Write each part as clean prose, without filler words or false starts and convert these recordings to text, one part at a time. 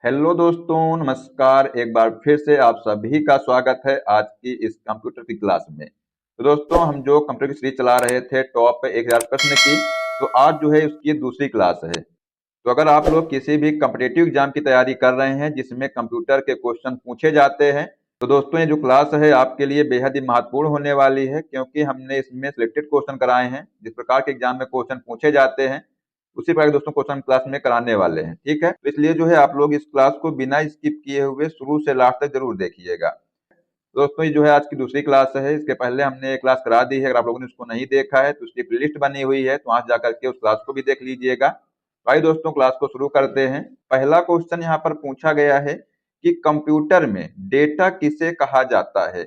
Hello दोस्तों, नमस्कार। एक बार फिर से आप सभी का स्वागत है आज की इस कंप्यूटर की क्लास में। तो दोस्तों, हम जो कंप्यूटर की सीरीज चला रहे थे टॉप 1000 प्रश्न की, तो आज जो है उसकी दूसरी क्लास है। तो अगर आप लोग किसी भी कॉम्पिटिटिव एग्जाम की तैयारी कर रहे हैं जिसमें कंप्यूटर के क्वेश्चन पूछे जाते हैं, तो दोस्तों ये जो क्लास है आपके लिए बेहद ही महत्वपूर्ण होने वाली है, क्योंकि हमने इसमें सिलेक्टेड क्वेश्चन कराए हैं। जिस प्रकार के एग्जाम में क्वेश्चन पूछे जाते हैं उसी प्रकार के दोस्तों क्वेश्चन क्लास में कराने वाले हैं। ठीक है, तो इसलिए जो है आप लोग इस क्लास को बिना स्किप किए हुए शुरू से लास्ट तक जरूर देखिएगा। दोस्तों, ये जो है आज की दूसरी क्लास है। इसके पहले हमने एक क्लास करा दी है। अगर आप लोगों ने उसको नहीं देखा है तो उसकी प्लेलिस्ट बनी हुई है, तो वहां जा करके उस क्लास को भी देख लीजिएगा। भाई दोस्तों, क्लास को शुरू करते हैं। पहला क्वेश्चन यहाँ पर पूछा गया है कि कंप्यूटर में डेटा किसे कहा जाता है।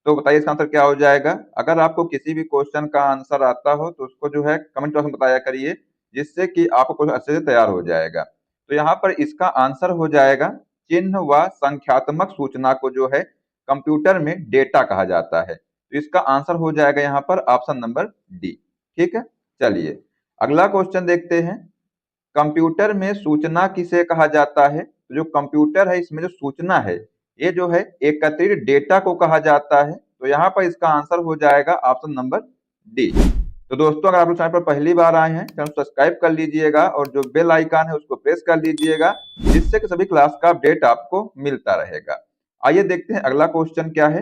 तो बताइए इसका आंसर क्या हो जाएगा। अगर आपको किसी भी क्वेश्चन का आंसर आता हो तो उसको जो है कमेंट बॉक्स में बताया करिए, जिससे कि आपको क्वेश्चन अच्छे से तैयार हो जाएगा। तो यहाँ पर इसका आंसर हो जाएगा चिन्ह व संख्यात्मक सूचना को जो है कंप्यूटर में डेटा कहा जाता है। तो इसका आंसर हो जाएगा यहाँ पर ऑप्शन नंबर डी। ठीक है, चलिए अगला क्वेश्चन देखते हैं। कंप्यूटर में सूचना किसे कहा जाता है। तो जो कंप्यूटर है इसमें जो सूचना है ये जो है एकत्रित डेटा को कहा जाता है। तो यहाँ पर इसका आंसर हो जाएगा ऑप्शन नंबर डी। तो दोस्तों, अगर आप लोग चैनल पर पहली बार आए हैं चैनल सब्सक्राइब कर लीजिएगा और जो बेल आइकन है उसको प्रेस कर लीजिएगा, जिससे कि सभी क्लास का अपडेट आपको मिलता रहेगा। आइए देखते हैं अगला क्वेश्चन क्या है।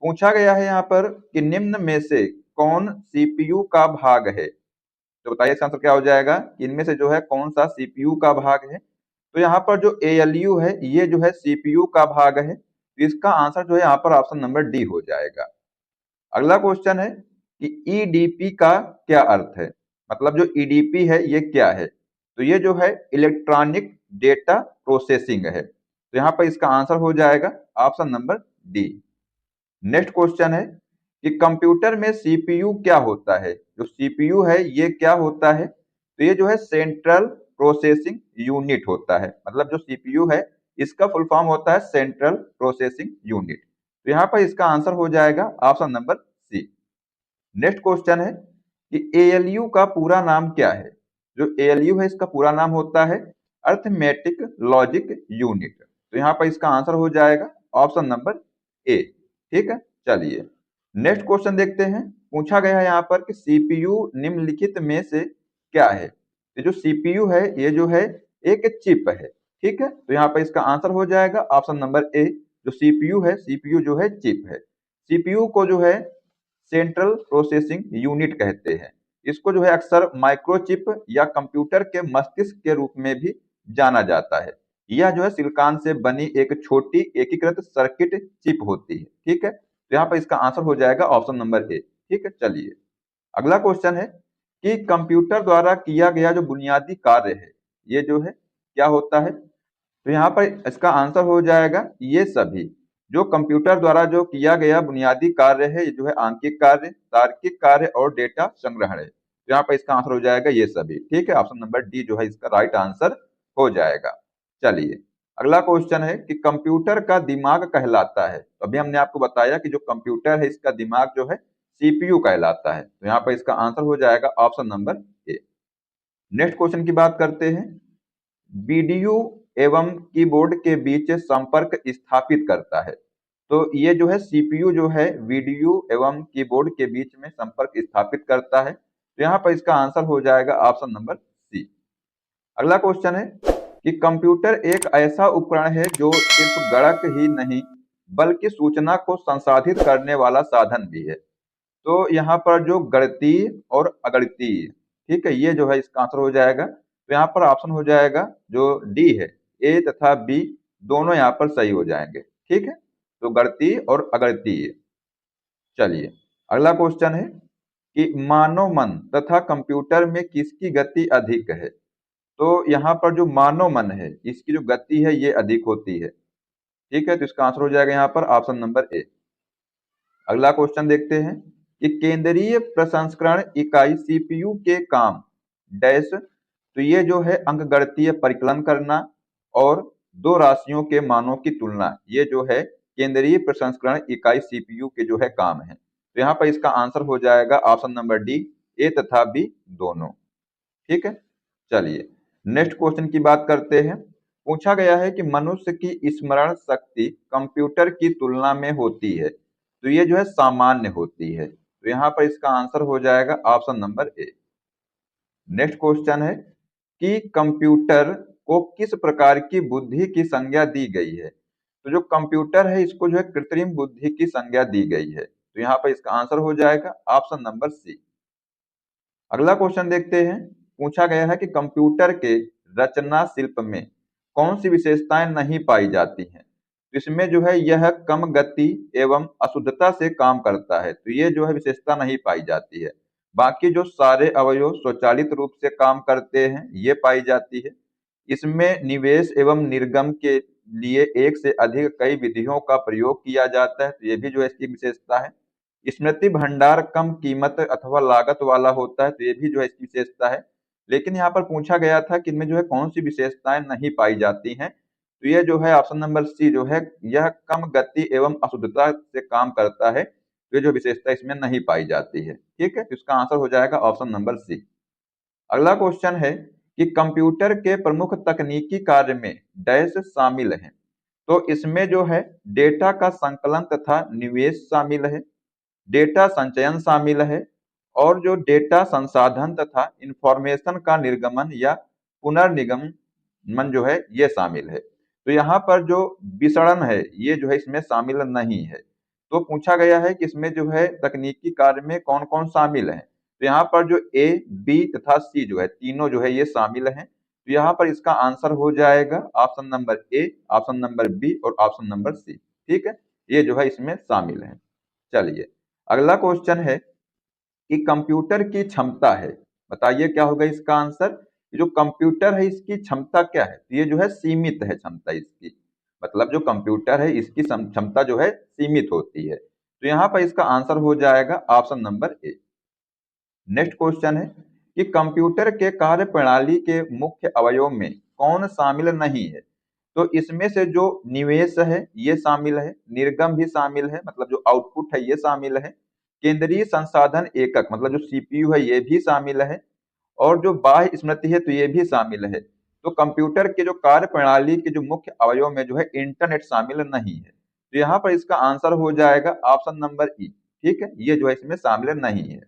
पूछा गया है यहाँ पर कि निम्न में से कौन सीपीयू का भाग है। तो बताइए इसका आंसर क्या हो जाएगा। इनमें से जो है कौन सा सीपीयू का भाग है। तो यहाँ पर जो एएलयू है ये जो है सीपीयू का भाग है। तो इसका आंसर जो है यहाँ पर ऑप्शन नंबर डी हो जाएगा। अगला क्वेश्चन है कि ईडीपी का क्या अर्थ है। मतलब जो ईडीपी है ये क्या है। तो ये जो है इलेक्ट्रॉनिक डेटा प्रोसेसिंग है। तो यहाँ पर इसका आंसर हो जाएगा option number D. Next question है कि कंप्यूटर में सीपीयू क्या होता है। जो सीपीयू है ये क्या होता है। तो ये जो है सेंट्रल प्रोसेसिंग यूनिट होता है। मतलब जो सीपीयू है इसका फुल फॉर्म होता है सेंट्रल प्रोसेसिंग यूनिट। तो यहाँ पर इसका आंसर हो जाएगा option number C. Next question है कि एएलयू का पूरा नाम क्या है। जो एएलयू है इसका पूरा नाम होता है अर्थमेटिक लॉजिक यूनिट। तो यहाँ पर इसका आंसर हो जाएगा ऑप्शन नंबर ए। ठीक है, चलिए नेक्स्ट क्वेश्चन देखते हैं। पूछा गया है यहाँ पर कि सीपीयू निम्नलिखित में से क्या है। ये जो सीपीयू है ये जो है एक चिप है। ठीक है, तो यहाँ पर इसका आंसर हो जाएगा ऑप्शन नंबर ए। जो सीपीयू है सीपीयू जो है चिप है। सीपीयू को जो है सेंट्रल प्रोसेसिंग यूनिट कहते हैं। इसको जो है अक्सर माइक्रोचिप या कंप्यूटर के मस्तिष्क के रूप में भी जाना जाता है। यह जो है सिलिकॉन से बनी एक छोटी एकीकृत सर्किट चिप होती है। ठीक है, तो यहाँ पर इसका आंसर हो जाएगा ऑप्शन नंबर ए। ठीक है, चलिए अगला क्वेश्चन है कि कंप्यूटर द्वारा किया गया जो बुनियादी कार्य है ये जो है क्या होता है। तो यहाँ पर इसका आंसर हो जाएगा ये सभी। जो कंप्यूटर द्वारा जो किया गया बुनियादी कार्य है ये जो है आंकिक कार्य, तार्किक कार्य और डेटा संग्रहण है। तो यहाँ पर इसका आंसर हो जाएगा ये सभी। ठीक है, ऑप्शन नंबर डी जो है इसका राइट आंसर हो जाएगा। चलिए अगला क्वेश्चन है कि कंप्यूटर का दिमाग कहलाता है। तो अभी हमने आपको बताया कि जो कंप्यूटर है इसका दिमाग जो है सीपीयू कहलाता है। तो यहाँ पर इसका आंसर हो जाएगा ऑप्शन नंबर ए। नेक्स्ट क्वेश्चन की बात करते हैं। वीडियो एवं कीबोर्ड के बीच संपर्क स्थापित करता है। तो ये जो है सीपीयू जो है वीडियो एवं कीबोर्ड के बीच में संपर्क स्थापित करता है। तो यहाँ पर इसका आंसर हो जाएगा ऑप्शन नंबर सी। अगला क्वेश्चन है कि कंप्यूटर एक ऐसा उपकरण है जो सिर्फ गणक ही नहीं बल्कि सूचना को संसाधित करने वाला साधन भी है। तो यहाँ पर जो गणितीय और अगणितीय, ठीक है, ये जो है इसका आंसर हो जाएगा। तो यहाँ पर ऑप्शन हो जाएगा जो डी है, ए तथा बी दोनों यहाँ पर सही हो जाएंगे। ठीक है, तो गणितीय और अगणितीय। चलिए अगला क्वेश्चन है कि मानव मन तथा कंप्यूटर में किसकी गति अधिक है। तो यहाँ पर जो मानव मन है इसकी जो गति है ये अधिक होती है। ठीक है, तो इसका आंसर हो जाएगा यहाँ पर ऑप्शन नंबर ए। अगला क्वेश्चन देखते हैं कि केंद्रीय प्रसंस्करण इकाई सीपीयू के काम डैश। तो ये जो है अंकगणितीय परिकलन करना और दो राशियों के मानों की तुलना, ये जो है केंद्रीय प्रसंस्करण इकाई सीपीयू के जो है काम है। तो यहाँ पर इसका आंसर हो जाएगा ऑप्शन नंबर डी, ए तथा बी दोनों। ठीक है, चलिए नेक्स्ट क्वेश्चन की बात करते हैं। पूछा गया है कि मनुष्य की स्मरण शक्ति कंप्यूटर की तुलना में होती है, तो ये जो है सामान्य होती है। तो यहाँ पर इसका आंसर हो जाएगा ऑप्शन नंबर ए। नेक्स्ट क्वेश्चन है कि कंप्यूटर को किस प्रकार की बुद्धि की संज्ञा दी गई है। तो जो कंप्यूटर है इसको जो है कृत्रिम बुद्धि की संज्ञा दी गई है, तो यहाँ पर इसका आंसर हो जाएगा ऑप्शन नंबर सी। अगला क्वेश्चन देखते हैं। पूछा गया है कि कंप्यूटर के रचना शिल्प में कौन सी विशेषताएं नहीं पाई जाती हैं। तो इसमें जो है यह कम गति एवं अशुद्धता से काम करता है, तो ये जो है विशेषता नहीं पाई जाती है। बाकी जो सारे अवयव स्वचालित रूप से काम करते हैं ये पाई जाती है। इसमें निवेश एवं निर्गम के लिए एक से अधिक कई विधियों का प्रयोग किया जाता है, तो ये भी जो है इसकी विशेषता है। स्मृति भंडार कम कीमत अथवा लागत वाला होता है, तो ये भी जो है इसकी विशेषता है। लेकिन यहाँ पर पूछा गया था कि इनमें जो है कौन सी विशेषताएं नहीं पाई जाती हैं, तो ये जो है ऑप्शन नंबर सी जो है यह कम गति एवं अशुद्धता से काम करता है, तो ये जो विशेषता इसमें नहीं पाई जाती है। ठीक है, तो इसका आंसर हो जाएगा ऑप्शन नंबर सी। अगला क्वेश्चन है कि कंप्यूटर के प्रमुख तकनीकी कार्य में डैश शामिल हैं। तो इसमें जो है डेटा का संकलन तथा निवेश शामिल है, डेटा संचयन शामिल है, और जो डेटा संसाधन तथा इंफॉर्मेशन का निर्गमन या पुनर्निगमन जो है ये शामिल है। तो यहाँ पर जो विसरण है ये जो है इसमें शामिल नहीं है। तो पूछा गया है कि इसमें जो है तकनीकी कार्य में कौन कौन शामिल है। तो यहाँ पर जो ए, बी तथा सी जो है तीनों जो है ये शामिल हैं। तो यहाँ पर इसका आंसर हो जाएगा option number A, option number B और ऑप्शन नंबर सी। ठीक है, ये जो है इसमें शामिल है। चलिए अगला क्वेश्चन है कि कंप्यूटर की क्षमता है, बताइए क्या होगा इसका आंसर। जो कंप्यूटर है इसकी क्षमता क्या है, तो ये जो है सीमित है क्षमता इसकी, मतलब जो कंप्यूटर है इसकी क्षमता जो है सीमित होती है। तो यहाँ पर इसका आंसर हो जाएगा ऑप्शन नंबर ए। नेक्स्ट क्वेश्चन है कि कंप्यूटर के कार्य प्रणाली के मुख्य अवयव में कौन शामिल नहीं है। तो इसमें से जो निवेश है ये शामिल है, निर्गम भी शामिल है मतलब जो आउटपुट है ये शामिल है, केंद्रीय संसाधन एकक मतलब जो सीपीयू है ये भी शामिल है, और जो बाह्य स्मृति है तो ये भी शामिल है। तो कंप्यूटर के जो कार्य प्रणाली के जो मुख्य अवयव में जो है इंटरनेट शामिल नहीं है, तो यहाँ पर इसका आंसर हो जाएगा ऑप्शन नंबर ई। ठीक है, ये जो है इसमें शामिल नहीं है।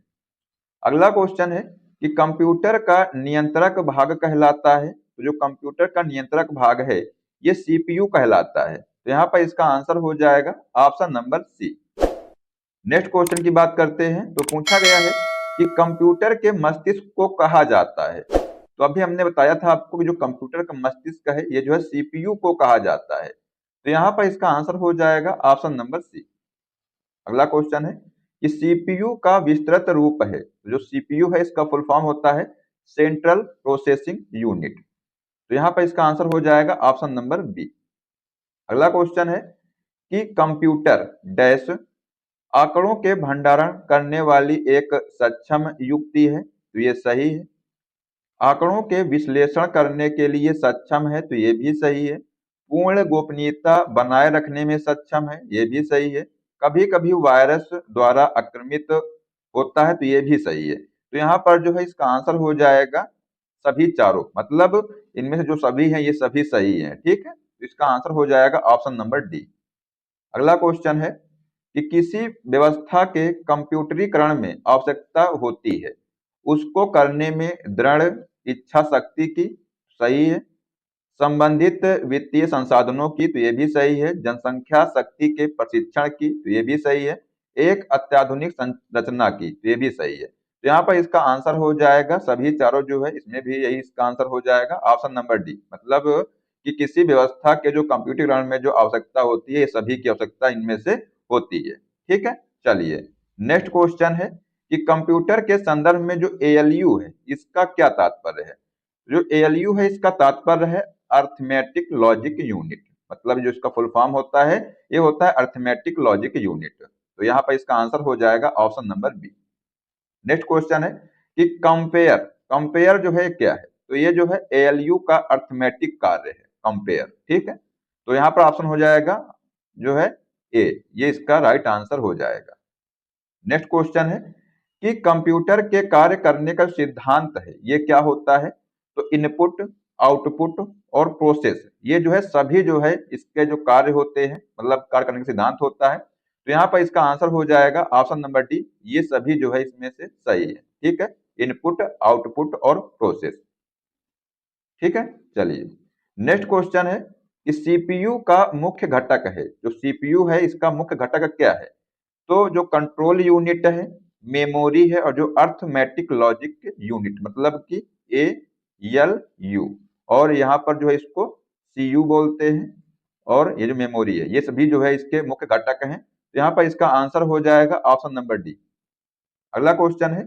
अगला क्वेश्चन है कि कंप्यूटर का नियंत्रक भाग कहलाता है। तो जो कंप्यूटर का नियंत्रक भाग है ये सीपीयू कहलाता है, तो यहाँ पर इसका आंसर हो जाएगा option number C. Next question की बात करते हैं। तो पूछा गया है कि कंप्यूटर के मस्तिष्क को कहा जाता है। तो अभी हमने बताया था आपको कि जो कंप्यूटर का मस्तिष्क है ये जो है सीपीयू को कहा जाता है, तो यहाँ पर इसका आंसर हो जाएगा ऑप्शन नंबर सी। अगला क्वेश्चन है कि सीपीयू का विस्तृत रूप है। तो जो सीपीयू है इसका फुल फॉर्म होता है सेंट्रल प्रोसेसिंग यूनिट, तो यहाँ पर इसका आंसर हो जाएगा ऑप्शन नंबर बी। अगला क्वेश्चन है कि कंप्यूटर डैश आंकड़ों के भंडारण करने वाली एक सक्षम युक्ति है, तो ये सही है। आंकड़ों के विश्लेषण करने के लिए सक्षम है, तो ये भी सही है। पूर्ण गोपनीयता बनाए रखने में सक्षम है, ये भी सही है। कभी कभी वायरस द्वारा आक्रमित होता है, तो ये भी सही है। तो यहाँ पर जो है इसका आंसर हो जाएगा सभी चारों, मतलब इनमें से जो सभी हैं ये सभी सही हैं। ठीक है, तो इसका आंसर हो जाएगा ऑप्शन नंबर डी। अगला क्वेश्चन है कि किसी व्यवस्था के कंप्यूटरीकरण में आवश्यकता होती है उसको करने में दृढ़ इच्छा शक्ति की, सही है। संबंधित वित्तीय संसाधनों की, तो ये भी सही है। जनसंख्या शक्ति के प्रशिक्षण की, तो ये भी सही है। एक अत्याधुनिक संरचना की, तो ये भी सही है। तो यहाँ पर इसका आंसर हो जाएगा सभी चारों जो है इसमें भी यही इसका आंसर हो जाएगा ऑप्शन नंबर डी, मतलब कि किसी व्यवस्था के जो कंप्यूटरीकरण में जो आवश्यकता होती है ये सभी की आवश्यकता इनमें से होती है। ठीक है, चलिए नेक्स्ट क्वेश्चन है कि कंप्यूटर के संदर्भ में जो एएलयू है इसका क्या तात्पर्य है। जो एएलयू है इसका तात्पर्य है अर्थमेटिक लॉजिक यूनिट, मतलब जो इसका फुल फॉर्म होता है ये होता है अर्थमेटिक लॉजिक यूनिट, तो यहाँ पर इसका आंसर हो जाएगा option number B. Next question है कि कंपेयर, कंपेयर जो है क्या है, तो ये जो है एएलयू का अर्थमेटिक कार्य है कंपेयर। ठीक है, तो यहाँ पर ऑप्शन हो जाएगा जो है ए, ये इसका राइट आंसर हो जाएगा। नेक्स्ट क्वेश्चन है कि कंप्यूटर के कार्य करने का सिद्धांत है ये क्या होता है। तो इनपुट, आउटपुट और प्रोसेस, ये जो है सभी जो है इसके जो कार्य होते हैं, मतलब कार्य करने का सिद्धांत होता है। तो यहाँ पर इसका आंसर हो जाएगा ऑप्शन नंबर डी, ये सभी जो है इसमें से सही है। ठीक है, इनपुट, आउटपुट और प्रोसेस। ठीक है, चलिए नेक्स्ट क्वेश्चन है कि सीपीयू का मुख्य घटक है, जो सीपीयू है इसका मुख्य घटक क्या है? तो जो कंट्रोल यूनिट है, मेमोरी है, और जो अर्थमेटिक लॉजिक यूनिट, मतलब कि ए एल यू, और यहाँ पर जो है इसको सी यू बोलते हैं, और ये जो मेमोरी है ये सभी जो है इसके मुख्य घटक हैं। तो यहाँ पर इसका आंसर हो जाएगा ऑप्शन नंबर डी। अगला क्वेश्चन है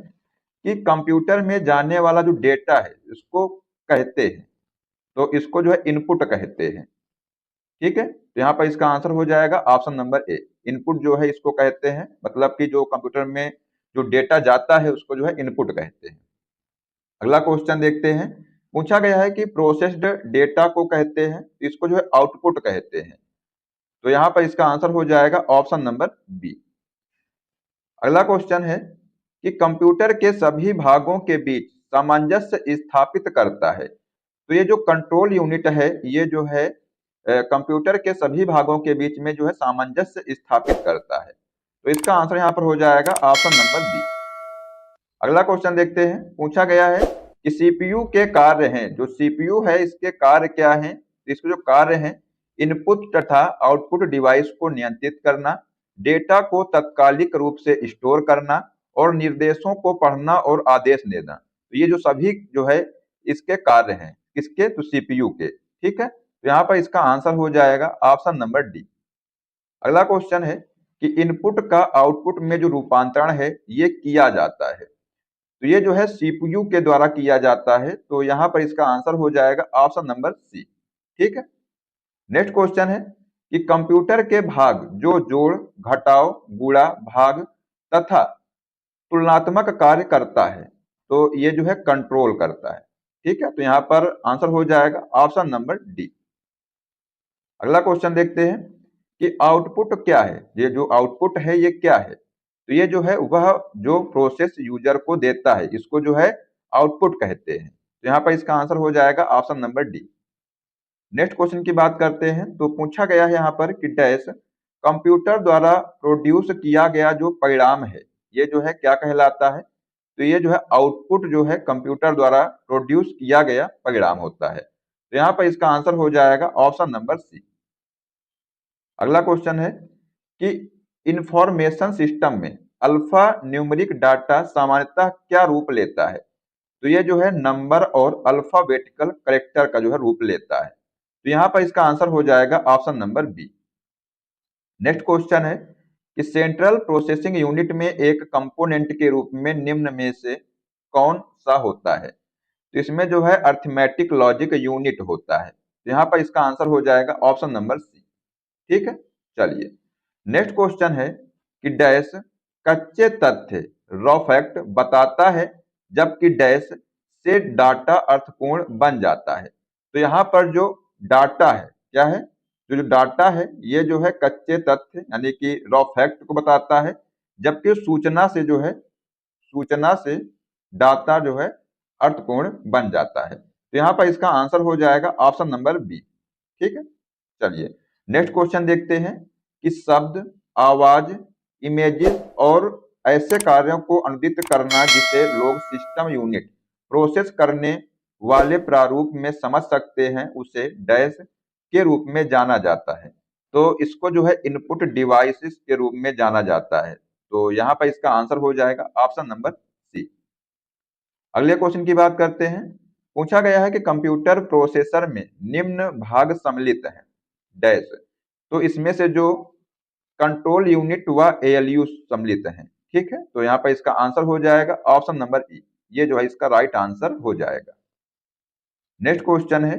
कि कंप्यूटर में जाने वाला जो डेटा है इसको कहते हैं, तो इसको जो है इनपुट कहते हैं। ठीक है, तो यहाँ पर इसका आंसर हो जाएगा ऑप्शन नंबर ए, इनपुट जो है इसको कहते हैं, मतलब कि जो कंप्यूटर में जो डेटा जाता है उसको जो है इनपुट कहते हैं। अगला क्वेश्चन देखते हैं, पूछा गया है कि प्रोसेस्ड डेटा को कहते हैं, इसको जो है आउटपुट कहते हैं। तो यहाँ पर इसका आंसर हो जाएगा ऑप्शन नंबर बी। अगला क्वेश्चन है कि कंप्यूटर के सभी भागों के बीच सामंजस्य स्थापित करता है। तो ये जो कंट्रोल यूनिट है ये जो है कंप्यूटर के सभी भागों के बीच में जो है सामंजस्य स्थापित करता है। तो इसका आंसर यहाँ पर हो जाएगा ऑप्शन नंबर बी। अगला क्वेश्चन देखते हैं, पूछा गया है कि सीपीयू के कार्य हैं, जो सीपीयू है इसके कार्य क्या हैं? तो इसके जो कार्य हैं, इनपुट तथा आउटपुट डिवाइस को नियंत्रित करना, डेटा को तात्कालिक रूप से स्टोर करना, और निर्देशों को पढ़ना और आदेश देना। तो ये जो सभी जो है इसके कार्य हैं, किसके? तो सीपीयू के। ठीक है, तो यहाँ पर इसका आंसर हो जाएगा ऑप्शन नंबर डी। अगला क्वेश्चन है कि इनपुट का आउटपुट में जो रूपांतरण है ये किया जाता है, तो ये जो है सीपीयू के द्वारा किया जाता है। तो यहाँ पर इसका आंसर हो जाएगा ऑप्शन नंबर सी। ठीक है, नेक्स्ट क्वेश्चन है कि कंप्यूटर के भाग जो जोड़, घटाव, गुणा, भाग तथा तुलनात्मक कार्य करता है, तो ये जो है कंट्रोल करता है। ठीक है, तो यहाँ पर आंसर हो जाएगा ऑप्शन नंबर डी। अगला क्वेश्चन देखते हैं कि आउटपुट क्या है? ये जो आउटपुट है ये क्या है? तो ये जो है वह जो प्रोसेस यूजर को देता है इसको जो है आउटपुट कहते हैं। तो यहाँ पर इसका आंसर हो जाएगा option number D. Next question की बात करते हैं, तो पूछा गया है यहाँ पर कि डैश कंप्यूटर द्वारा प्रोड्यूस किया गया जो परिणाम है ये जो है क्या कहलाता है? तो ये जो है आउटपुट जो है कंप्यूटर द्वारा प्रोड्यूस किया गया परिणाम होता है। तो यहाँ पर इसका आंसर हो जाएगा ऑप्शन नंबर सी। अगला क्वेश्चन है कि इंफॉर्मेशन सिस्टम में अल्फा न्यूमेरिक डाटा सामान्यतः क्या रूप लेता है? तो ये जो है नंबर और अल्फाबेटिकल कैरेक्टर का जो है रूप लेता है। तो यहाँ पर इसका आंसर हो जाएगा option number B. Next question है कि सेंट्रल प्रोसेसिंग यूनिट में एक कंपोनेंट के रूप में निम्न में से कौन सा होता है? तो इसमें जो है अर्थमेटिक लॉजिक यूनिट होता है। तो यहाँ पर इसका आंसर हो जाएगा ऑप्शन नंबर सी। ठीक है, चलिए नेक्स्ट क्वेश्चन है कि डैश कच्चे तथ्य रॉ फैक्ट बताता है जबकि डैश से डाटा अर्थपूर्ण बन जाता है। तो यहाँ पर जो डाटा है क्या है? जो डाटा है ये जो है कच्चे तथ्य यानी कि रॉ फैक्ट को बताता है, जबकि सूचना से डाटा जो है अर्थपूर्ण बन जाता है। तो यहाँ पर इसका आंसर हो जाएगा ऑप्शन नंबर बी। ठीक है, चलिए नेक्स्ट क्वेश्चन देखते हैं कि शब्द, आवाज, इमेजेस और ऐसे कार्यों को अनुदित करना जिसे लोग सिस्टम यूनिट प्रोसेस करने वाले प्रारूप में समझ सकते हैं उसे डैश के रूप में जाना जाता है। तो इसको जो है इनपुट डिवाइसेस के रूप में जाना जाता है। तो यहाँ पर इसका आंसर हो जाएगा ऑप्शन नंबर सी। अगले क्वेश्चन की बात करते हैं, पूछा गया है कि कंप्यूटर प्रोसेसर में निम्न भाग सम्मिलित हैं डैश। तो इसमें से जो कंट्रोल यूनिट व एएलयू सम्मिलित हैं। ठीक है, तो यहाँ पर इसका आंसर हो जाएगा ऑप्शन नंबर ई, ये जो है इसका राइट आंसर हो जाएगा। नेक्स्ट क्वेश्चन है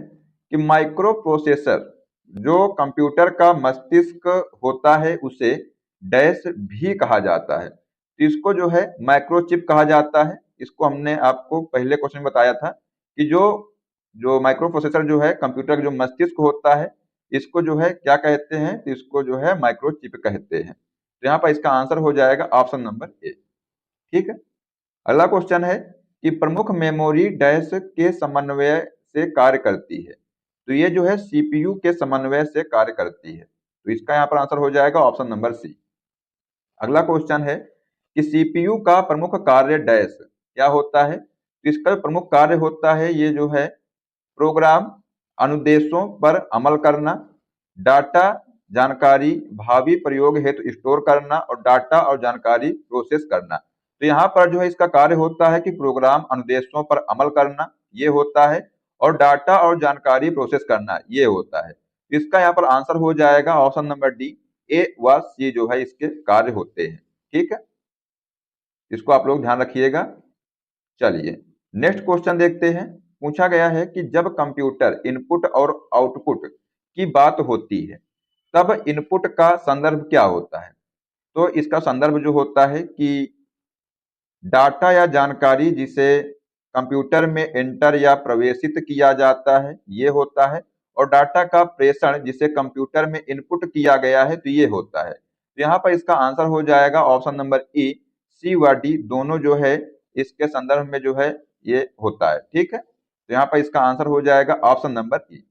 कि माइक्रो प्रोसेसर जो कंप्यूटर का मस्तिष्क होता है उसे डैश भी कहा जाता है। तो इसको जो है माइक्रोचिप कहा जाता है। इसको हमने आपको पहले क्वेश्चन में बताया था कि जो जो माइक्रो प्रोसेसर जो है कंप्यूटर का जो मस्तिष्क होता है इसको जो है क्या कहते हैं? तो इसको जो है माइक्रोचिप कहते हैं। तो यहाँ पर इसका आंसर हो जाएगा ऑप्शन नंबर ए। ठीक है, अगला क्वेश्चन है कि प्रमुख मेमोरी डैश के समन्वय से कार्य करती है? तो ये जो है सीपीयू के समन्वय से कार्य करती है। तो इसका यहाँ पर आंसर हो जाएगा ऑप्शन नंबर सी। अगला क्वेश्चन है कि सीपीयू का प्रमुख कार्य डैश क्या होता है? तो इसका जो प्रमुख कार्य होता है ये जो है प्रोग्राम अनुदेशों पर अमल करना, डाटा जानकारी भावी प्रयोग हेतु स्टोर करना और डाटा और जानकारी प्रोसेस करना। तो यहाँ पर जो है इसका कार्य होता है कि प्रोग्राम अनुदेशों पर अमल करना ये होता है और डाटा और जानकारी प्रोसेस करना ये होता है। इसका यहाँ पर आंसर हो जाएगा ऑप्शन नंबर डी, ए व सी जो है इसके कार्य होते हैं। ठीक है, इसको आप लोग ध्यान रखिएगा। चलिए नेक्स्ट क्वेश्चन देखते हैं। पूछा गया है कि जब कंप्यूटर इनपुट और आउटपुट की बात होती है तब इनपुट का संदर्भ क्या होता है? तो इसका संदर्भ जो होता है कि डाटा या जानकारी जिसे कंप्यूटर में एंटर या प्रवेशित किया जाता है ये होता है और डाटा का प्रेषण जिसे कंप्यूटर में इनपुट किया गया है तो ये होता है। तो यहाँ पर इसका आंसर हो जाएगा ऑप्शन नंबर ए, सी व डी दोनों जो है इसके संदर्भ में जो है ये होता है। ठीक है, तो यहाँ पर इसका आंसर हो जाएगा ऑप्शन नंबर ई।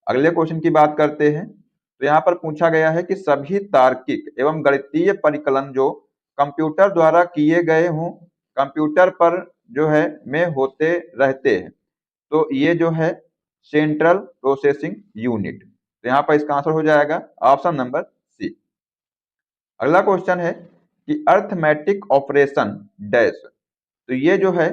अगले क्वेश्चन की बात करते हैं। तो यहाँ पर पूछा गया है कि सभी तार्किक एवं गणितीय परिकलन जो कंप्यूटर द्वारा किए गए हों कंप्यूटर पर जो है में होते रहते हैं तो ये जो है सेंट्रल प्रोसेसिंग यूनिट। तो यहाँ पर इसका आंसर हो जाएगा ऑप्शन नंबर सी। अगला क्वेश्चन है कि अर्थमेटिक ऑपरेशन डैश। तो ये जो है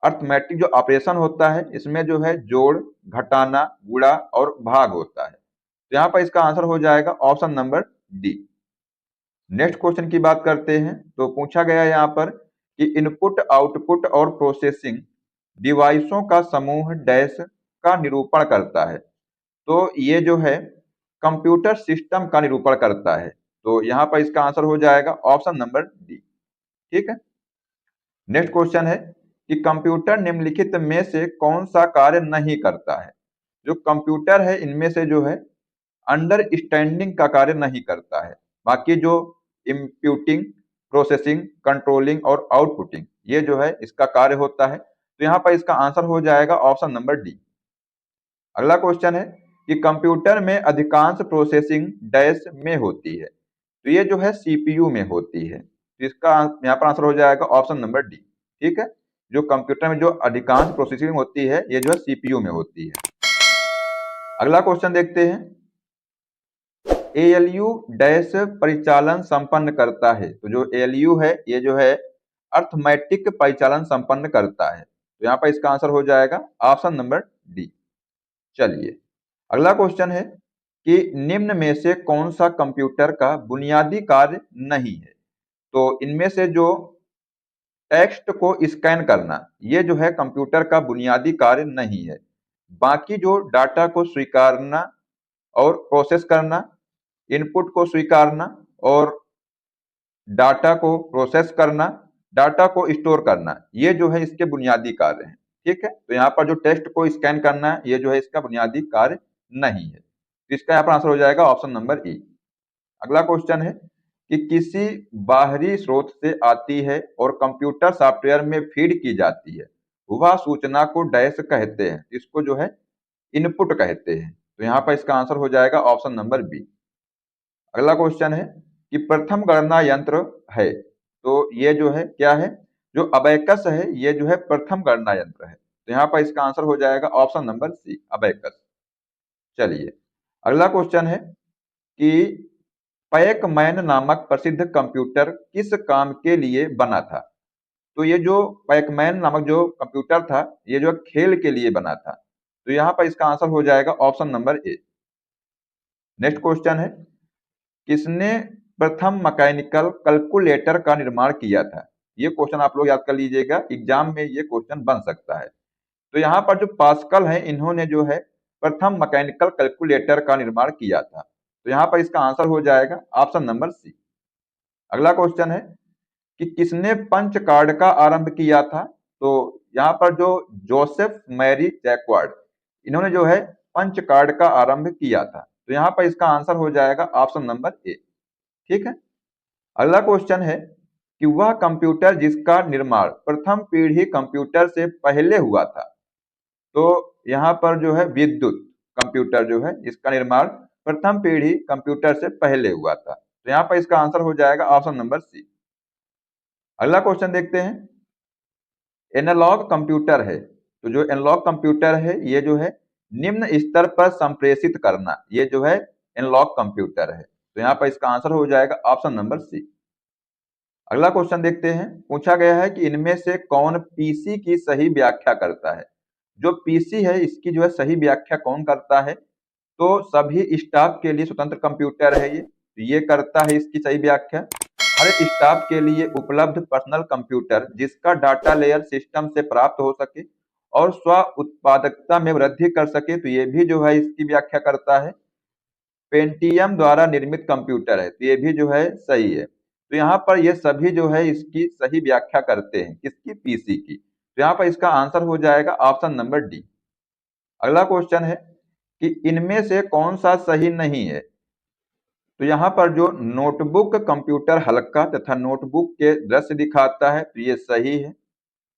अर्थमेटिक जो ऑपरेशन होता है इसमें जो है जोड़ घटाना गुणा और भाग होता है। तो यहाँ पर इसका आंसर हो जाएगा option number D. Next question की बात करते हैं। तो पूछा गया यहाँ पर कि इनपुट आउटपुट और प्रोसेसिंग डिवाइसों का समूह डैश का निरूपण करता है। तो ये जो है कंप्यूटर सिस्टम का निरूपण करता है। तो यहाँ पर इसका आंसर हो जाएगा ऑप्शन नंबर डी। ठीक है, नेक्स्ट क्वेश्चन है कि कंप्यूटर निम्नलिखित में से कौन सा कार्य नहीं करता है? जो कंप्यूटर है इनमें से जो है अंडरस्टैंडिंग का कार्य नहीं करता है, बाकी जो इंप्यूटिंग प्रोसेसिंग कंट्रोलिंग और आउटपुटिंग ये जो है इसका कार्य होता है। तो यहाँ पर इसका आंसर हो जाएगा ऑप्शन नंबर डी। अगला क्वेश्चन है कि कंप्यूटर में अधिकांश प्रोसेसिंग डैश में होती है। तो ये जो है सीपीयू में होती है। तो इसका यहाँ पर आंसर हो जाएगा ऑप्शन नंबर डी। ठीक है, जो कंप्यूटर में जो अधिकांश प्रोसेसिंग होती है ये जो है सीपीयू में होती है। अगला क्वेश्चन देखते हैं। एएलयू डैश परिचालन संपन्न करता है। तो जो एएलयू है ये जो है अर्थमेटिक परिचालन संपन्न करता है। तो यहाँ पर इसका आंसर हो जाएगा ऑप्शन नंबर डी। चलिए अगला क्वेश्चन है कि निम्न में से कौन सा कंप्यूटर का बुनियादी कार्य नहीं है? तो इनमें से जो टेक्स्ट को स्कैन करना ये जो है कंप्यूटर का बुनियादी कार्य नहीं है। बाकी जो डाटा को स्वीकारना और प्रोसेस करना, इनपुट को स्वीकारना और डाटा को प्रोसेस करना, डाटा को स्टोर करना ये जो है इसके बुनियादी कार्य हैं। ठीक है, तो यहाँ पर जो टेक्स्ट को स्कैन करना ये जो है इसका बुनियादी कार्य नहीं है। तो इसका यहाँ पर आंसर हो जाएगा ऑप्शन नंबर ई। अगला क्वेश्चन है कि किसी बाहरी स्रोत से आती है और कंप्यूटर सॉफ्टवेयर में फीड की जाती है वह सूचना को डैश कहते हैं। इसको जो है इनपुट कहते हैं। तो यहाँ पर इसका आंसर हो जाएगा ऑप्शन नंबर बी। अगला क्वेश्चन है कि प्रथम गणना यंत्र है। तो ये जो है क्या है? जो अबैकस है ये जो है प्रथम गणना यंत्र है। तो यहाँ पर इसका आंसर हो जाएगा ऑप्शन नंबर सी, अबैकस। चलिए अगला क्वेश्चन है कि पैकमैन नामक प्रसिद्ध कंप्यूटर किस काम के लिए बना था? तो ये जो पैकमैन नामक जो कंप्यूटर था ये जो खेल के लिए बना था। तो यहाँ पर इसका आंसर हो जाएगा ऑप्शन नंबर ए। नेक्स्ट क्वेश्चन है किसने प्रथम मैकेनिकल कैलकुलेटर का निर्माण किया था? ये क्वेश्चन आप लोग याद कर लीजिएगा, एग्जाम में ये क्वेश्चन बन सकता है। तो यहाँ पर जो पास्कल है इन्होंने जो है प्रथम मैकेनिकल कैलकुलेटर का निर्माण किया था। तो यहाँ पर इसका आंसर हो जाएगा ऑप्शन नंबर सी। अगला क्वेश्चन है कि किसने पंच कार्ड का आरंभ किया था? तो यहाँ पर जो जोसेफ मैरी जैक्वार्ड इन्होंने जो है पंच कार्ड का आरंभ किया था। तो यहाँ पर इसका आंसर हो जाएगा ऑप्शन नंबर ए। ठीक है, अगला क्वेश्चन है कि वह कंप्यूटर जिसका निर्माण प्रथम पीढ़ी कंप्यूटर से पहले हुआ था। तो यहाँ पर जो है विद्युत कंप्यूटर जो है इसका निर्माण प्रथम पीढ़ी कंप्यूटर से पहले हुआ था। तो यहाँ पर इसका आंसर हो जाएगा ऑप्शन नंबर सी। अगला क्वेश्चन देखते हैं। एनालॉग कंप्यूटर है, तो जो एनालॉग कंप्यूटर है ये जो है निम्न स्तर पर संप्रेषित करना, ये जो है एनालॉग कंप्यूटर है। तो यहाँ पर इसका आंसर हो जाएगा ऑप्शन नंबर सी। अगला क्वेश्चन देखते हैं। पूछा गया है कि इनमें से कौन पीसी की सही व्याख्या करता है। जो पीसी है इसकी जो है सही व्याख्या कौन करता है, तो सभी स्टाफ के लिए स्वतंत्र कंप्यूटर है ये, तो ये करता है इसकी सही व्याख्या। हर स्टाफ के लिए उपलब्ध पर्सनल कंप्यूटर जिसका डाटा लेयर सिस्टम से प्राप्त हो सके और स्व उत्पादकता में वृद्धि कर सके, तो ये भी जो है इसकी व्याख्या करता है। पेंटियम द्वारा निर्मित कंप्यूटर है, तो ये भी जो है सही है। तो यहाँ पर ये सभी जो है इसकी सही व्याख्या करते हैं, किसकी, पीसी की। तो यहाँ पर इसका आंसर हो जाएगा ऑप्शन नंबर डी। अगला क्वेश्चन है कि इनमें से कौन सा सही नहीं है। तो यहाँ पर जो नोटबुक कंप्यूटर हल्का तथा नोटबुक के दृश्य दिखाता है, तो ये सही है।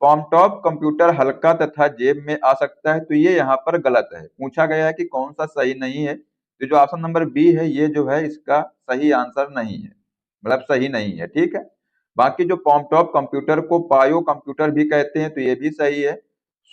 कॉमटॉप कंप्यूटर हल्का तथा जेब में आ सकता है, तो ये यहाँ पर गलत है। पूछा गया है कि कौन सा सही नहीं है, तो जो ऑप्शन नंबर बी है ये जो है इसका सही आंसर नहीं है, मतलब सही नहीं है। ठीक है, बाकी जो कॉमटॉप कंप्यूटर को पायो कंप्यूटर भी कहते हैं, तो ये भी सही है।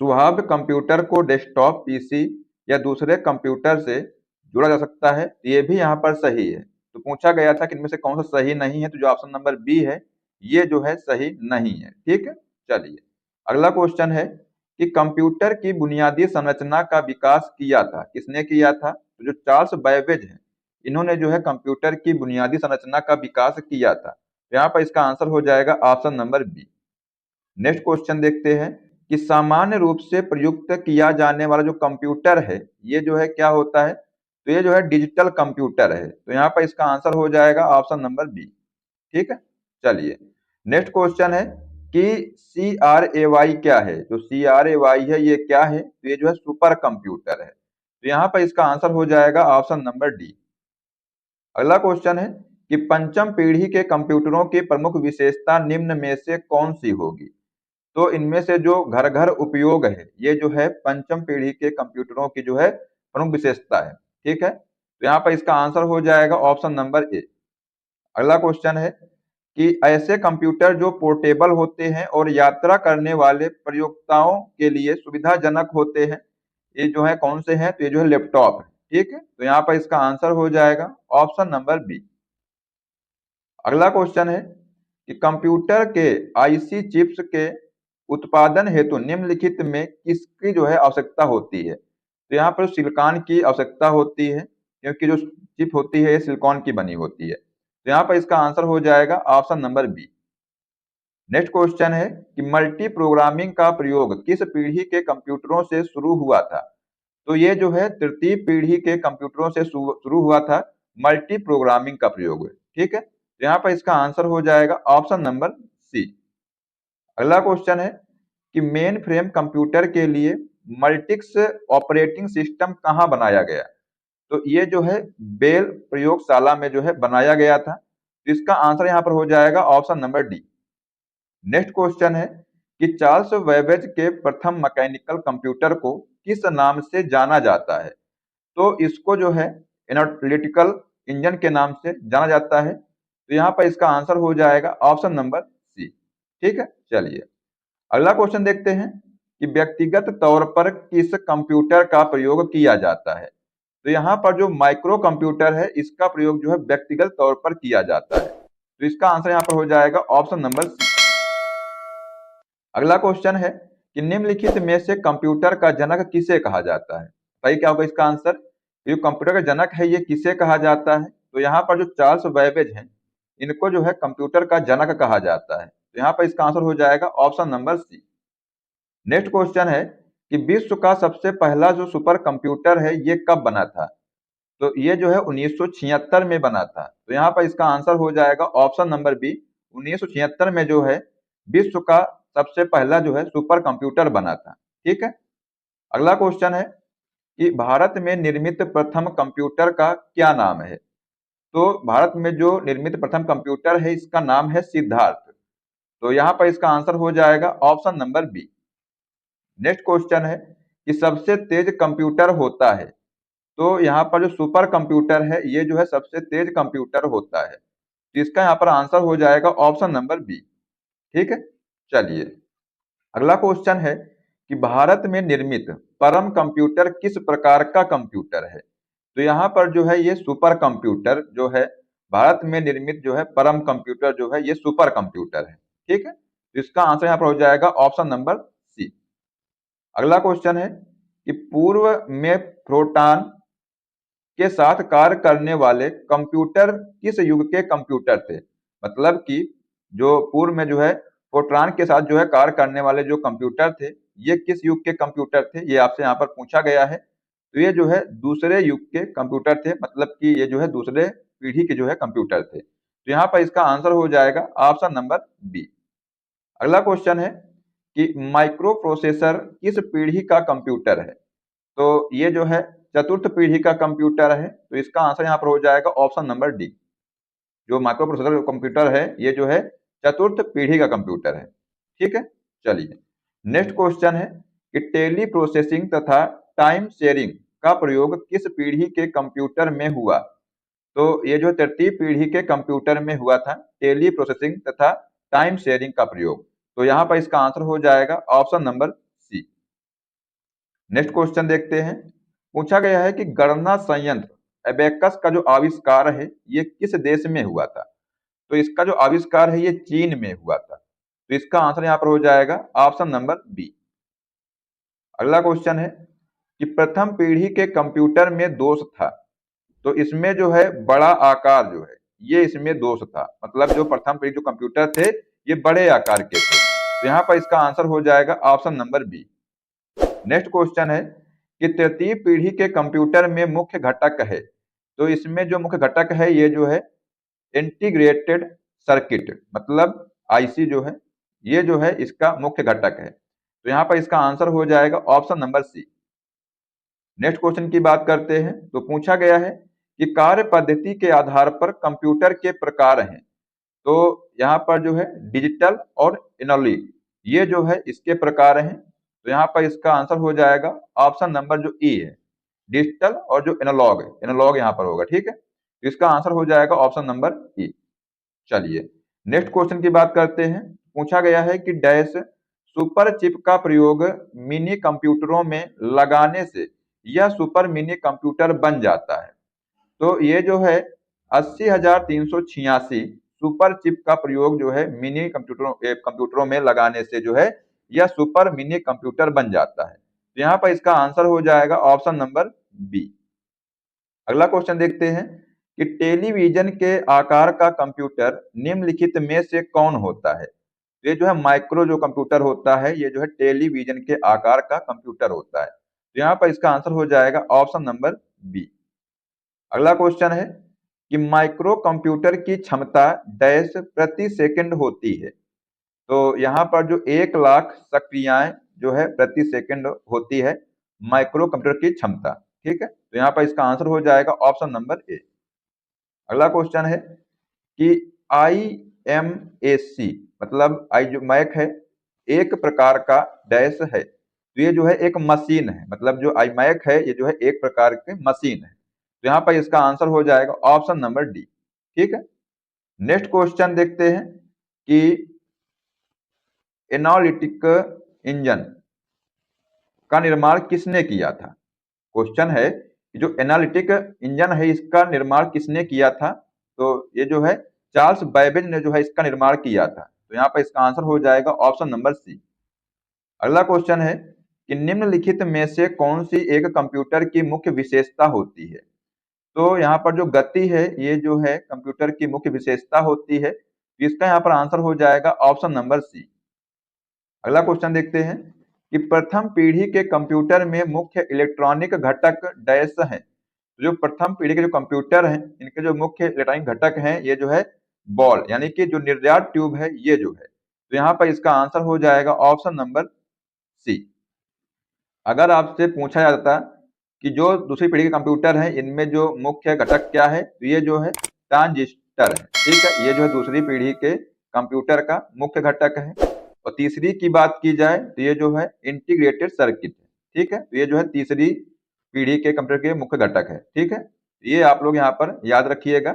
सुहाग कंप्यूटर को डेस्कटॉप पीसी या दूसरे कंप्यूटर से जोड़ा जा सकता है, तो ये भी यहाँ पर सही है। तो पूछा गया था कि इनमें से कौन सा सही नहीं है, तो जो ऑप्शन नंबर बी है ये जो है सही नहीं है। ठीक है, चलिए अगला क्वेश्चन है कि कंप्यूटर की बुनियादी संरचना का विकास किया था, किसने किया था। तो जो चार्ल्स बैबेज हैं इन्होंने जो है कंप्यूटर की बुनियादी संरचना का विकास किया था। तो यहाँ पर इसका आंसर हो जाएगा option number B. Next question देखते हैं कि सामान्य रूप से प्रयुक्त किया जाने वाला जो कंप्यूटर है ये जो है क्या होता है, तो ये जो है डिजिटल कंप्यूटर है। तो यहाँ पर इसका आंसर हो जाएगा ऑप्शन नंबर बी। ठीक है, चलिए नेक्स्ट क्वेश्चन है कि CRAY क्या है। जो CRAY है ये क्या है, तो ये जो है सुपर कंप्यूटर है। तो यहाँ पर इसका आंसर हो जाएगा ऑप्शन नंबर डी। अगला क्वेश्चन है कि पंचम पीढ़ी के कंप्यूटरों की प्रमुख विशेषता निम्न में से कौन सी होगी। तो इनमें से जो घर घर उपयोग है ये जो है पंचम पीढ़ी के कंप्यूटरों की जो है प्रमुख विशेषता है। ठीक है, तो यहाँ पर इसका आंसर हो जाएगा ऑप्शन नंबर ए। अगला क्वेश्चन है कि ऐसे कंप्यूटर जो पोर्टेबल होते हैं और यात्रा करने वाले प्रयोक्ताओं के लिए सुविधाजनक होते हैं, ये जो है कौन से हैं, तो ये जो है लैपटॉप है। ठीक है, तो यहाँ पर इसका आंसर हो जाएगा ऑप्शन नंबर बी। अगला क्वेश्चन है कि कंप्यूटर के आईसी चिप्स के उत्पादन हेतु निम्नलिखित में किसकी जो है आवश्यकता होती है। तो यहाँ पर सिलिकॉन की आवश्यकता होती है, क्योंकि जो चिप होती है ये सिलिकॉन की बनी होती है। तो यहाँ पर इसका आंसर हो जाएगा option number B. Next question है कि मल्टी प्रोग्रामिंग का प्रयोग किस पीढ़ी के कंप्यूटरों से शुरू हुआ था। तो ये जो है तृतीय पीढ़ी के कंप्यूटरों से शुरू हुआ था मल्टी प्रोग्रामिंग का प्रयोग। ठीक है, तो यहाँ पर इसका आंसर हो जाएगा ऑप्शन नंबर सी। अगला क्वेश्चन है कि मेन फ्रेम कंप्यूटर के लिए मल्टिक्स ऑपरेटिंग सिस्टम कहाँ बनाया गया। तो ये जो है बेल प्रयोगशाला में जो है बनाया गया था। तो इसका आंसर यहाँ पर हो जाएगा option number D. Next question है कि चार्ल्स वेबेज के प्रथम मैकेनिकल कंप्यूटर को किस नाम से जाना जाता है। तो इसको जो है एनालिटिकल इंजन के नाम से जाना जाता है। तो यहाँ पर इसका आंसर हो जाएगा ऑप्शन नंबर सी। ठीक है, चलिए अगला क्वेश्चन देखते हैं कि व्यक्तिगत तौर पर किस कंप्यूटर का प्रयोग किया जाता है। तो यहाँ पर जो माइक्रो कंप्यूटर है इसका प्रयोग जो है व्यक्तिगत तौर पर किया जाता है। तो इसका आंसर यहाँ पर हो जाएगा ऑप्शन नंबर सी। अगला क्वेश्चन है कि निम्नलिखित में से कंप्यूटर का जनक किसे कहा जाता है। सही क्या होगा इसका आंसर। जो कंप्यूटर का जनक है ये किसे कहा जाता है। तो यहाँ पर जो चार्ल्स बैबेज हैं इनको जो है कंप्यूटर का जनक कहा जाता है। तो यहाँ पर इसका आंसर हो जाएगा option number C. Next question है कि विश्व का सबसे पहला जो सुपर कंप्यूटर है ये कब बना था। तो ये जो है 1976 में बना था। तो यहाँ पर इसका आंसर हो जाएगा ऑप्शन नंबर बी। 1976 में जो है विश्व का सबसे पहला जो है सुपर कंप्यूटर बना था। ठीक है, अगला क्वेश्चन है कि भारत में निर्मित प्रथम कंप्यूटर का क्या नाम है। तो भारत में जो निर्मित प्रथम कंप्यूटर है इसका नाम है सिद्धार्थ। तो यहाँ पर इसका आंसर हो जाएगा option number B. Next question है कि सबसे तेज कंप्यूटर होता है, तो यहाँ पर जो सुपर कंप्यूटर है ये जो है सबसे तेज कंप्यूटर होता है। तो इसका यहाँ पर आंसर हो जाएगा ऑप्शन नंबर बी। ठीक है, चलिए अगला क्वेश्चन है कि भारत में निर्मित परम कंप्यूटर किस प्रकार का कंप्यूटर है। तो यहाँ पर जो है ये सुपर कंप्यूटर जो है भारत में निर्मित जो है परम कंप्यूटर जो है ये सुपर कंप्यूटर है। ठीक है, तो इसका आंसर यहाँ पर हो जाएगा ऑप्शन नंबर सी। अगला क्वेश्चन है कि पूर्व में प्रोटॉन के साथ कार्य करने वाले कंप्यूटर किस युग के कंप्यूटर थे। मतलब कि जो पूर्व में जो है फोर्ट्रान के साथ जो है कार्य करने वाले जो कंप्यूटर थे ये किस युग के कंप्यूटर थे, ये आपसे यहाँ पर पूछा गया है। तो ये जो है दूसरे युग के कंप्यूटर थे, मतलब कि ये जो है दूसरे पीढ़ी के जो है कंप्यूटर थे। तो यहाँ पर इसका आंसर हो जाएगा ऑप्शन नंबर बी। अगला क्वेश्चन है कि माइक्रो प्रोसेसर किस पीढ़ी का कंप्यूटर है। तो ये जो है चतुर्थ पीढ़ी का कंप्यूटर है, तो इसका आंसर यहाँ पर हो जाएगा ऑप्शन नंबर डी। जो माइक्रो प्रोसेसर कंप्यूटर है ये जो है चतुर्थ पीढ़ी का कंप्यूटर है। ठीक है, चलिए नेक्स्ट क्वेश्चन है कि टेली प्रोसेसिंग तथा टाइम शेयरिंग का प्रयोग किस पीढ़ी के कंप्यूटर में हुआ। तो ये जो तृतीय पीढ़ी के कंप्यूटर में हुआ था टेली प्रोसेसिंग तथा टाइम शेयरिंग का प्रयोग। तो यहाँ पर इसका आंसर हो जाएगा option number C. Next question देखते हैं, पूछा गया है कि गणना संयंत्र एबेकस का जो आविष्कार है ये किस देश में हुआ था। तो इसका जो आविष्कार है ये चीन में हुआ था। तो इसका आंसर यहाँ पर हो जाएगा ऑप्शन नंबर बी। अगला क्वेश्चन है कि प्रथम पीढ़ी के कंप्यूटर में दोष था। तो इसमें जो है बड़ा आकार जो है ये इसमें दोष था, मतलब जो प्रथम पीढ़ी जो कंप्यूटर थे ये बड़े आकार के थे। तो यहाँ पर इसका आंसर हो जाएगा option number B. Next question है कि तृतीय पीढ़ी के कंप्यूटर में मुख्य घटक है। तो इसमें जो मुख्य घटक है ये जो है इंटीग्रेटेड सर्किट, मतलब आईसी जो है ये जो है इसका मुख्य घटक है। तो यहाँ पर इसका आंसर हो जाएगा option number C. Next question की बात करते हैं, तो पूछा गया है कि कार्य पद्धति के आधार पर कंप्यूटर के प्रकार हैं। तो यहाँ पर जो है डिजिटल और एनालॉग ये जो है इसके प्रकार हैं। तो यहाँ पर इसका आंसर हो जाएगा ऑप्शन नंबर जो ई है, डिजिटल और जो एनालॉग है, एनालॉग यहाँ पर होगा। ठीक है, तो इसका आंसर हो जाएगा ऑप्शन नंबर ई। चलिए नेक्स्ट क्वेश्चन की बात करते हैं, पूछा गया है कि डैश सुपर चिप का प्रयोग मिनी कंप्यूटरों में लगाने से यह सुपर मिनी कंप्यूटर बन जाता है। तो ये जो है 80,386 सुपर चिप का प्रयोग जो है मिनी कंप्यूटरों में लगाने से जो है यह सुपर मिनी कंप्यूटर बन जाता है। तो यहाँ पर इसका आंसर हो जाएगा ऑप्शन नंबर बी। अगला क्वेश्चन देखते हैं कि टेलीविजन के आकार का कंप्यूटर निम्नलिखित में से कौन होता है। ये जो है माइक्रो जो कंप्यूटर होता है ये जो है टेलीविजन के आकार का कंप्यूटर होता है। तो यहाँ पर इसका आंसर हो जाएगा ऑप्शन नंबर बी। अगला क्वेश्चन है कि माइक्रो कंप्यूटर की क्षमता डैश प्रति सेकंड होती है। तो यहाँ पर जो 1 लाख सक्रियाएं जो है प्रति सेकंड होती है माइक्रो कंप्यूटर की क्षमता। ठीक है, तो यहाँ पर इसका आंसर हो जाएगा ऑप्शन नंबर ए। अगला क्वेश्चन है कि IMAC मतलब आई जो मैक है एक प्रकार का डैश है। तो ये जो है एक मशीन है, मतलब जो आई मैक है ये जो है एक प्रकार की मशीन है। तो यहाँ पर इसका आंसर हो जाएगा ऑप्शन नंबर डी। ठीक है, नेक्स्ट क्वेश्चन देखते हैं कि एनालिटिक इंजन का निर्माण किसने किया था। क्वेश्चन है कि जो एनालिटिक इंजन है इसका निर्माण किसने किया था। तो ये जो है चार्ल्स बैबेज ने जो है इसका निर्माण किया था। तो यहाँ पर इसका आंसर हो जाएगा ऑप्शन नंबर सी। अगला क्वेश्चन है कि निम्नलिखित में से कौन सी एक कंप्यूटर की मुख्य विशेषता होती है। तो यहाँ पर जो गति है ये जो है कंप्यूटर की मुख्य विशेषता होती है। तो इसका यहाँ पर आंसर हो जाएगा ऑप्शन नंबर सी। अगला क्वेश्चन देखते हैं कि प्रथम पीढ़ी के कंप्यूटर में मुख्य इलेक्ट्रॉनिक घटक डैश हैं। तो जो प्रथम पीढ़ी के जो कंप्यूटर हैं इनके जो मुख्य इलेक्ट्रॉनिक घटक हैं ये जो है बॉल यानी कि जो निर्यात ट्यूब है ये जो है। तो यहाँ पर इसका आंसर हो जाएगा ऑप्शन नंबर सी। अगर आपसे पूछा जाता कि जो दूसरी पीढ़ी के कंप्यूटर हैं इनमें जो मुख्य घटक क्या है, तो ये जो है ट्रांजिस्टर है। ठीक है, ये जो है दूसरी पीढ़ी के कंप्यूटर का मुख्य घटक है। और तीसरी की बात की जाए तो ये जो है इंटीग्रेटेड सर्किट है। ठीक है, तो ये जो है तीसरी पीढ़ी के कंप्यूटर के मुख्य घटक है। ठीक है, ये आप लोग यहाँ पर याद रखिएगा।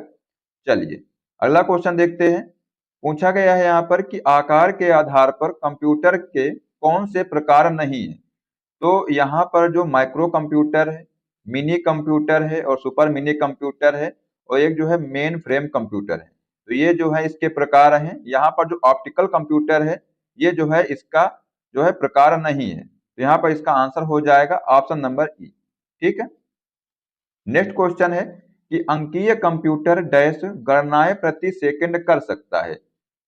चलिए अगला क्वेश्चन देखते हैं। पूछा गया है यहाँ पर कि आकार के आधार पर कंप्यूटर के कौन से प्रकार नहीं है। तो यहाँ पर जो माइक्रो कंप्यूटर है, मिनी कंप्यूटर है और सुपर मिनी कंप्यूटर है, और एक जो है मेन फ्रेम कंप्यूटर है। तो ये जो है इसके प्रकार हैं। यहाँ पर जो ऑप्टिकल कंप्यूटर है, ये जो है इसका जो है प्रकार नहीं है। तो यहाँ पर इसका आंसर हो जाएगा ऑप्शन नंबर ई। ठीक है, नेक्स्ट क्वेश्चन है कि अंकीय कंप्यूटर डैश गणनाएं प्रति सेकंड कर सकता है।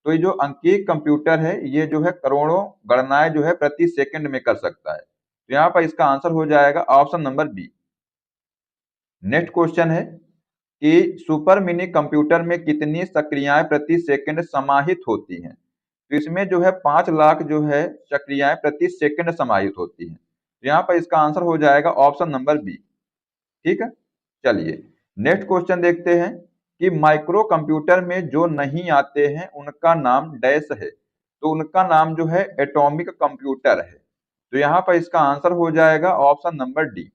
तो ये जो अंकीय कंप्यूटर है, ये जो है करोड़ों गणनाएं जो है प्रति सेकंड में कर सकता है। तो यहाँ पर इसका आंसर हो जाएगा option number B. Next question है कि सुपर मिनी कंप्यूटर में कितनी सक्रियाएं प्रति सेकंड समाहित होती हैं। तो इसमें जो है 5 लाख जो है सक्रियाएं प्रति सेकंड समाहित होती हैं। तो यहाँ पर इसका आंसर हो जाएगा ऑप्शन नंबर बी। ठीक है, चलिए नेक्स्ट क्वेश्चन देखते हैं कि माइक्रो कंप्यूटर में जो नहीं आते हैं उनका नाम डैश है। तो उनका नाम जो है एटॉमिक कंप्यूटर है। तो यहाँ पर इसका आंसर हो जाएगा ऑप्शन नंबर डी।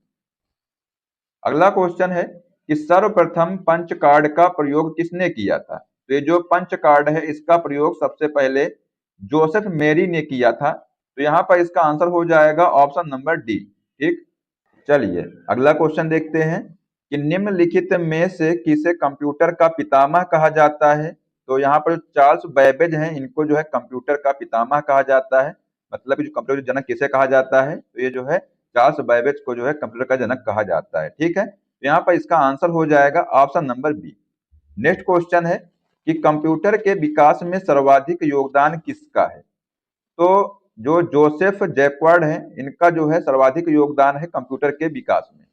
अगला क्वेश्चन है कि सर्वप्रथम पंच कार्ड का प्रयोग किसने किया था। तो ये जो पंच कार्ड है इसका प्रयोग सबसे पहले जोसेफ मेरी ने किया था। तो यहाँ पर इसका आंसर हो जाएगा ऑप्शन नंबर डी। ठीक, चलिए अगला क्वेश्चन देखते हैं कि निम्नलिखित में से किसे कंप्यूटर का पितामह कहा जाता है। तो यहाँ पर चार्ल्स बैबेज हैं, इनको जो है कंप्यूटर का पितामह कहा जाता है। मतलब जो कंप्यूटर का जनक किसे कहा जाता है, तो ये जो है चार्ल्स बैबेज को जो है कंप्यूटर का जनक कहा जाता है। ठीक है, तो यहाँ पर इसका आंसर हो जाएगा option number B. Next question है कि कंप्यूटर के विकास में सर्वाधिक योगदान किसका है। तो जो जोसेफ जैक्वार्ड हैं, इनका जो है सर्वाधिक योगदान है कंप्यूटर के विकास में।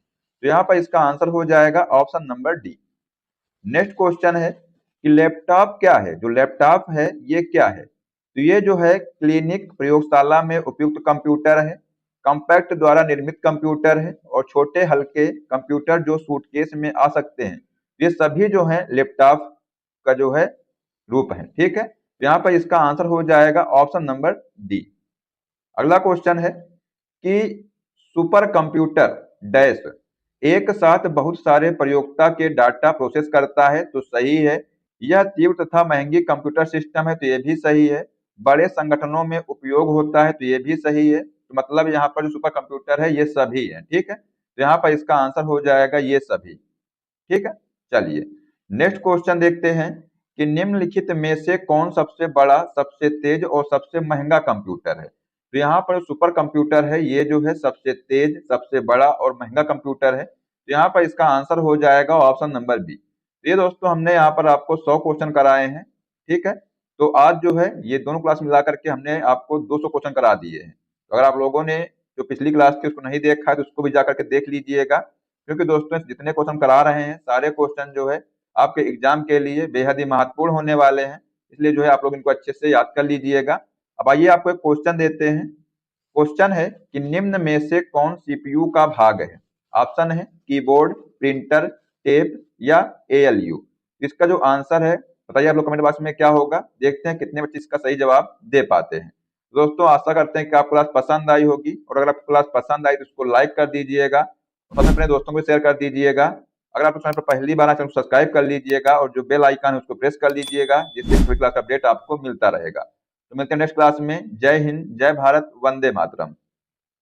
तो यहाँ पर इसका आंसर हो जाएगा option number D. Next question है कि लैपटॉप क्या है। जो लैपटॉप है ये क्या है। तो ये जो है क्लिनिक प्रयोगशाला में उपयुक्त कंप्यूटर है, कॉम्पैक्ट द्वारा निर्मित कंप्यूटर है, और छोटे हल्के कंप्यूटर जो सूटकेस में आ सकते हैं। ये सभी जो है लैपटॉप का जो है रूप है। ठीक है, तो यहाँ पर इसका आंसर हो जाएगा ऑप्शन नंबर डी। अगला क्वेश्चन है कि सुपर कंप्यूटर डैश एक साथ बहुत सारे प्रयोक्ता के डाटा प्रोसेस करता है। तो सही है। यह तीव्र तथा महंगी कंप्यूटर सिस्टम है। तो ये भी सही है। बड़े संगठनों में उपयोग होता है। तो ये भी सही है। तो मतलब यहाँ पर जो सुपर कंप्यूटर है ये सभी है। ठीक है, तो यहाँ पर इसका आंसर हो जाएगा ये सभी। ठीक है, चलिए नेक्स्ट क्वेश्चन देखते हैं कि निम्नलिखित में से कौन सबसे बड़ा, सबसे तेज और सबसे महंगा कंप्यूटर है। तो यहाँ पर सुपर कंप्यूटर है, ये जो है सबसे तेज, सबसे बड़ा और महंगा कंप्यूटर है। तो यहाँ पर इसका आंसर हो जाएगा ऑप्शन नंबर बी। ये दोस्तों हमने यहाँ पर आपको 100 क्वेश्चन कराए हैं। ठीक है, तो आज जो है ये दोनों क्लास मिला करके हमने आपको 200 क्वेश्चन करा दिए हैं। तो अगर आप लोगों ने जो पिछली क्लास थी उसको नहीं देखा है तो उसको भी जाकर के देख लीजिएगा, क्योंकि दोस्तों जितने क्वेश्चन करा रहे हैं सारे क्वेश्चन जो है आपके एग्जाम के लिए बेहद ही महत्वपूर्ण होने वाले हैं। इसलिए जो है आप लोग इनको अच्छे से याद कर लीजिएगा। अब आइए आपको एक क्वेश्चन देते हैं। क्वेश्चन है कि निम्न में से कौन सीपीयू का भाग है। ऑप्शन है कीबोर्ड, प्रिंटर, टेप या एएलयू। इसका जो आंसर है बताइए आप लोग कमेंट बॉक्स में क्या होगा। देखते हैं कितने बच्चे इसका सही जवाब दे पाते हैं। दोस्तों आशा करते हैं कि आपको क्लास पसंद आई होगी, और अगर आपको क्लास पसंद आई तो इसको लाइक कर दीजिएगा और अपने दोस्तों को शेयर कर दीजिएगा। अगर आप चैनल पर पहली बार आए तो सब्सक्राइब कर लीजिएगा और जो बेल आइकन है उसको प्रेस कर लीजिएगा, जिससे कोई क्लास अपडेट आपको मिलता रहेगा। तो मिलते हैं नेक्स्ट क्लास में। जय हिंद, जय भारत, वंदे मातरम।